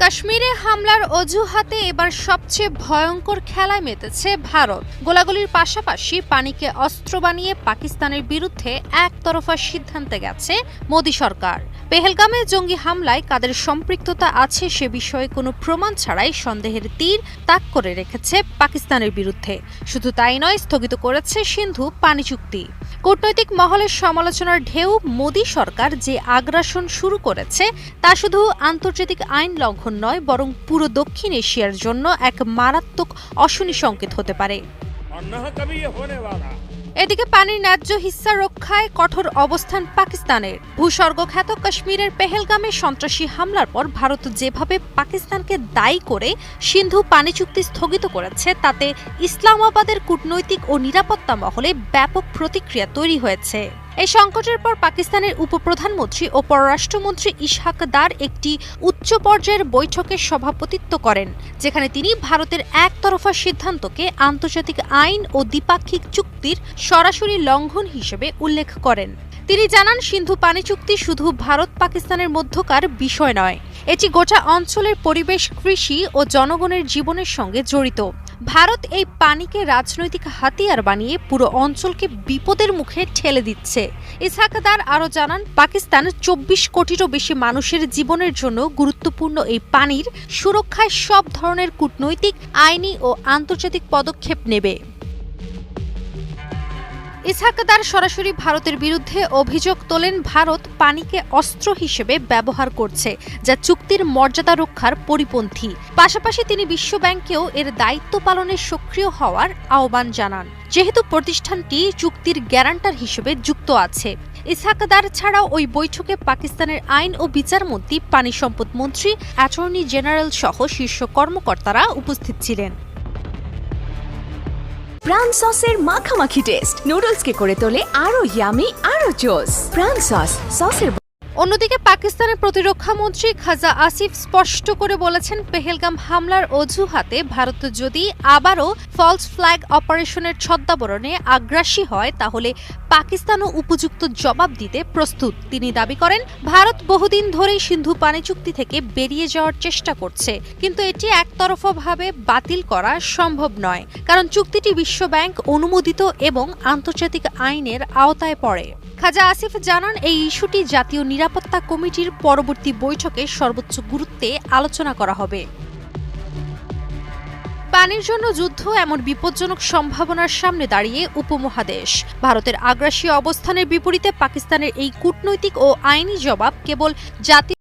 কাশ্মীরে হামলার অজুহাতে এবার সবচেয়ে ভয়ঙ্কর খেলায় মেতেছে ভারত। গোলাগুলির পাশাপাশি পানিকে অস্ত্র বানিয়ে পাকিস্তানের বিরুদ্ধে একতরফা সিদ্ধান্তে গেছে মোদী সরকার। পেহেলগামে জঙ্গি হামলায় কাদের সম্পৃক্ততা আছে সে বিষয়ে কোনো প্রমাণ ছাড়াই সন্দেহের তীর তাক করে রেখেছে পাকিস্তানের বিরুদ্ধে। শুধু তাই নয়, স্থগিত করেছে সিন্ধু পানি চুক্তি। কূটনৈতিক মহলের সমালোচনার ঢেউ। মোদী সরকার যে আগ্রাসন শুরু করেছে তা শুধু আন্তর্জাতিক আইন লঙ্ঘন নয়, বরং পুরো দক্ষিণ এশিয়ার জন্য এক মারাত্মক অশনি সংকেত হতে পারে। এদিকে পানির ন্যায্য হিস্সা রক্ষায় কঠোর অবস্থান পাকিস্তানের। ভূস্বর্গখ্যাত কাশ্মীরের পেহেলগামে সন্ত্রাসী হামলার পর ভারত যেভাবে পাকিস্তানকে দায়ী করে সিন্ধু পানি চুক্তি স্থগিত করেছে, তাতে ইসলামাবাদের কূটনৈতিক ও নিরাপত্তা মহলে ব্যাপক প্রতিক্রিয়া তৈরি হয়েছে। এই সংকটের পর পাকিস্তানের উপপ্রধানমন্ত্রী ও পররাষ্ট্রমন্ত্রী ইসহাক দার একটি উচ্চ পর্যায়ের বৈঠকে সভাপতিত্ব করেন, যেখানে তিনি ভারতের একতরফা সিদ্ধান্তকে আন্তর্জাতিক আইন ও দ্বিপাক্ষিক চুক্তির সরাসরি লঙ্ঘন হিসেবে উল্লেখ করেন। তিনি জানান, সিন্ধু পানি চুক্তি শুধু ভারত পাকিস্তানের মধ্যকার বিষয় নয়, এটি গোটা অঞ্চলের পরিবেশ, কৃষি ও জনগণের জীবনের সঙ্গে জড়িত। ভারত এই পানিকে রাজনৈতিক হাতিয়ার বানিয়ে পুরো অঞ্চলকে বিপদের মুখে ঠেলে দিচ্ছে। ইসহাক দার আরও জানান, পাকিস্তান 24 কোটিরও বেশি মানুষের জীবনের জন্য গুরুত্বপূর্ণ এই পানির সুরক্ষায় সব ধরনের কূটনৈতিক, আইনি ও আন্তর্জাতিক পদক্ষেপ নেবে। ইসহাক দার সরাসরি ভারতের বিরুদ্ধে অভিযোগ তোলেন, ভারত পানিকে অস্ত্র হিসেবে ব্যবহার করছে, যা চুক্তির মর্যাদা রক্ষার পরিপন্থী। পাশাপাশি তিনি বিশ্বব্যাংকেও এর দায়িত্ব পালনে সক্রিয় হওয়ার আহ্বান জানান, যেহেতু প্রতিষ্ঠানটি চুক্তির গ্যারান্টার হিসেবে যুক্ত আছে। ইসহাক দার ছাড়াও ওই বৈঠকে পাকিস্তানের আইন ও বিচারমন্ত্রী, পানি সম্পদ মন্ত্রী, অ্যাটর্নি জেনারেল সহ শীর্ষ কর্মকর্তারা উপস্থিত ছিলেন। প্রাণ সসের মাখামাখি টেস্ট নুডলসকে করে তোলে আরো ইয়ামি, আরো জোস। প্রাণ সসের। অন্যদিকে পাকিস্তানের প্রতিরক্ষা মন্ত্রী খাজা আসিফ স্পষ্ট করে বলেছেন, পেহেলগাম হামলার অজুহাতে ভারত যদি আবারও ফলস ফ্ল্যাগ অপারেশনের ছদ্মাবরণে আগ্রাসী হয়, তাহলে পাকিস্তানও উপযুক্ত জবাব দিতে প্রস্তুত। তিনি দাবি করেন, ভারত বহুদিন ধরেই সিন্ধু পানি চুক্তি থেকে বেরিয়ে যাওয়ার চেষ্টা করছে, কিন্তু এটি একতরফাভাবে বাতিল করা সম্ভব নয়, কারণ চুক্তিটি বিশ্বব্যাংক অনুমোদিত এবং আন্তর্জাতিক আইনের আওতায় পড়ে। খাজা আসিফ জানান, এই ইস্যুটি জাতীয় নিরাপত্তা কমিটির পরবর্তী বৈঠকে সর্বোচ্চ গুরুত্বে আলোচনা করা হবে। পানির জন্য যুদ্ধ এমন বিপজ্জনক সম্ভাবনার সামনে দাঁড়িয়ে উপমহাদেশ। ভারতের আগ্রাসী অবস্থানের বিপরীতে পাকিস্তানের এই কূটনৈতিক ও আইনি জবাব কেবল জাতীয়